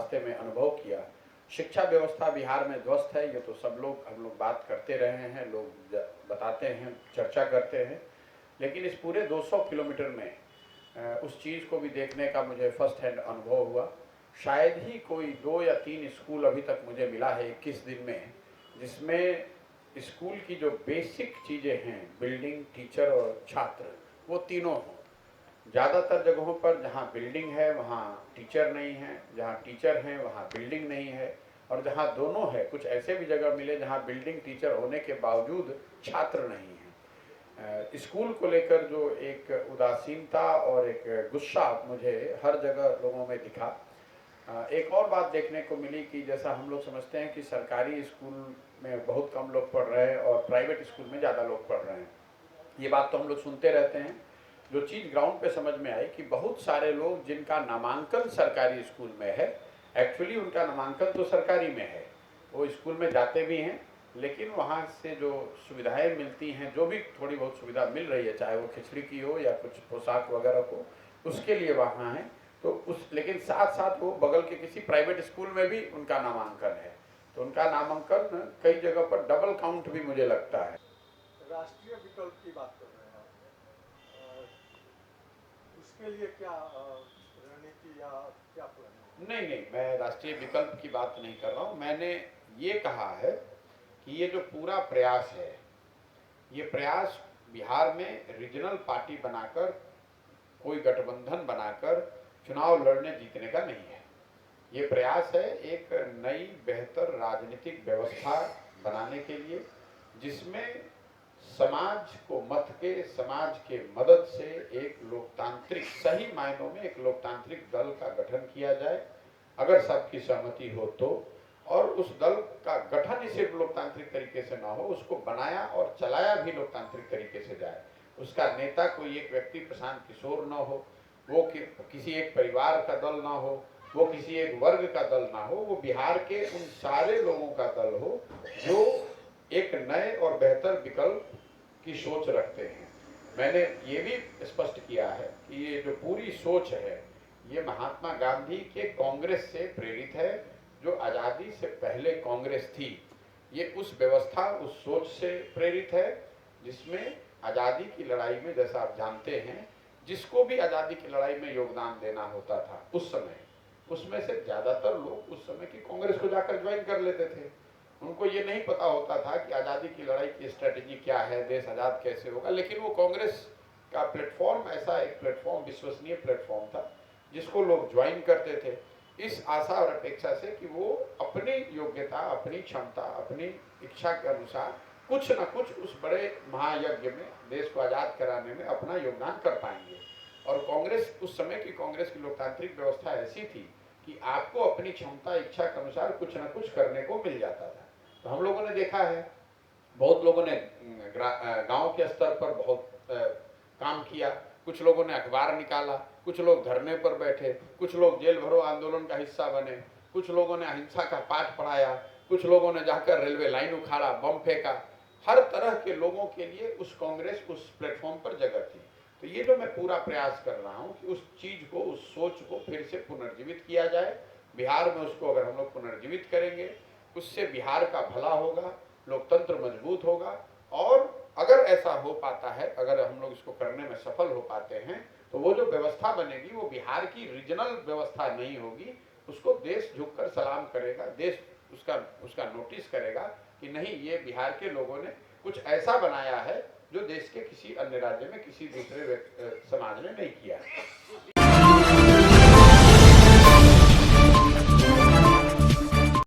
रास्ते में अनुभव किया। शिक्षा व्यवस्था बिहार में ध्वस्त है, ये तो हम लोग बात करते रहे हैं, लोग बताते हैं, चर्चा करते हैं। लेकिन इस पूरे 200 किलोमीटर में उस चीज़ को भी देखने का मुझे फर्स्ट हैंड अनुभव हुआ। शायद ही कोई 2 या 3 स्कूल अभी तक मुझे मिला है 21 दिन में, जिसमें स्कूल की जो बेसिक चीज़ें हैं, बिल्डिंग, टीचर और छात्र, वो तीनों हों। ज़्यादातर जगहों पर जहाँ बिल्डिंग है वहाँ टीचर नहीं है, जहाँ टीचर हैं वहाँ बिल्डिंग नहीं है, और जहाँ दोनों है, कुछ ऐसे भी जगह मिले जहाँ बिल्डिंग टीचर होने के बावजूद छात्र नहीं हैं। स्कूल को लेकर जो एक उदासीनता और एक गुस्सा मुझे हर जगह लोगों में दिखा। एक और बात देखने को मिली कि जैसा हम लोग समझते हैं कि सरकारी स्कूल में बहुत कम लोग पढ़ रहे हैं और प्राइवेट स्कूल में ज़्यादा लोग पढ़ रहे हैं, ये बात तो हम लोग सुनते रहते हैं। जो चीज़ ग्राउंड पे समझ में आई कि बहुत सारे लोग जिनका नामांकन सरकारी स्कूल में है, एक्चुअली उनका नामांकन तो सरकारी में है, वो स्कूल में जाते भी हैं, लेकिन वहाँ से जो सुविधाएं मिलती हैं, जो भी थोड़ी बहुत सुविधा मिल रही है, चाहे वो खिचड़ी की हो या कुछ पोशाक वगैरह को, उसके लिए वहाँ हैं। तो लेकिन साथ साथ वो बगल के किसी प्राइवेट स्कूल में भी उनका नामांकन है, तो उनका नामांकन कई जगह पर डबल काउंट भी मुझे लगता है। राष्ट्रीय विकल्प की बात कर रहे हैं, उसके लिए क्या रणनीति या क्या प्लान? नहीं, मैं राष्ट्रीय विकल्प की बात नहीं कर रहा हूँ। मैंने ये कहा है कि ये जो पूरा प्रयास है, ये प्रयास बिहार में रीजनल पार्टी बनाकर, कोई गठबंधन बनाकर चुनाव लड़ने जीतने का नहीं है। ये प्रयास है एक नई बेहतर राजनीतिक व्यवस्था बनाने के लिए, जिसमें समाज को मत के, समाज के मदद से एक लोकतांत्रिक, सही मायनों में एक लोकतांत्रिक दल का गठन किया जाए, अगर सबकी सहमति हो तो। और उस दल का गठन ही सिर्फ लोकतांत्रिक तरीके से ना हो, उसको बनाया और चलाया भी लोकतांत्रिक तरीके से जाए। उसका नेता कोई एक व्यक्ति प्रशांत किशोर ना हो, वो किसी एक परिवार का दल ना हो, वो किसी एक वर्ग का दल ना हो, वो बिहार के उन सारे लोगों का दल हो जो एक नए और बेहतर विकल्प की सोच रखते हैं। मैंने ये भी स्पष्ट किया है कि ये जो पूरी सोच है, ये महात्मा गांधी के कांग्रेस से प्रेरित है, जो आज़ादी से पहले कांग्रेस थी। ये उस व्यवस्था, उस सोच से प्रेरित है जिसमें आज़ादी की लड़ाई में, जैसा आप जानते हैं, जिसको भी आज़ादी की लड़ाई में योगदान देना होता था उस समय, उसमें से ज़्यादातर लोग उस समय की कांग्रेस को जाकर ज्वाइन कर लेते थे। उनको ये नहीं पता होता था कि आज़ादी की लड़ाई की स्ट्रेटेजी क्या है, देश आज़ाद कैसे होगा, लेकिन वो कांग्रेस का प्लेटफॉर्म ऐसा एक प्लेटफॉर्म, विश्वसनीय प्लेटफॉर्म था जिसको लोग ज्वाइन करते थे, इस आशा और अपेक्षा से कि वो अपनी योग्यता, अपनी क्षमता, अपनी इच्छा के अनुसार कुछ न कुछ उस बड़े महायज्ञ में, देश को आज़ाद कराने में अपना योगदान कर पाएंगे। और कांग्रेस, उस समय की कांग्रेस की लोकतांत्रिक व्यवस्था ऐसी थी कि आपको अपनी क्षमता, इच्छा के अनुसार कुछ न कुछ करने को मिल जाता था। तो हम लोगों ने देखा है, बहुत लोगों ने गांव के स्तर पर बहुत काम किया, कुछ लोगों ने अखबार निकाला, कुछ लोग धरने पर बैठे, कुछ लोग जेल भरो आंदोलन का हिस्सा बने, कुछ लोगों ने अहिंसा का पाठ पढ़ाया, कुछ लोगों ने जाकर रेलवे लाइन उखाड़ा, बम फेंका। हर तरह के लोगों के लिए उस कांग्रेस, उस प्लेटफॉर्म पर जगह थी। तो ये जो मैं पूरा प्रयास कर रहा हूँ कि उस चीज़ को, उस सोच को फिर से पुनर्जीवित किया जाए बिहार में, उसको अगर हम लोग पुनर्जीवित करेंगे, उससे बिहार का भला होगा, लोकतंत्र मजबूत होगा। और अगर ऐसा हो पाता है, अगर हम लोग इसको करने में सफल हो पाते हैं, तो वो जो व्यवस्था बनेगी वो बिहार की रीजनल व्यवस्था नहीं होगी, उसको देश झुककर सलाम करेगा, देश उसका नोटिस करेगा कि नहीं, ये बिहार के लोगों ने कुछ ऐसा बनाया है जो देश के किसी अन्य राज्य में, किसी दूसरे समाज ने नहीं किया है।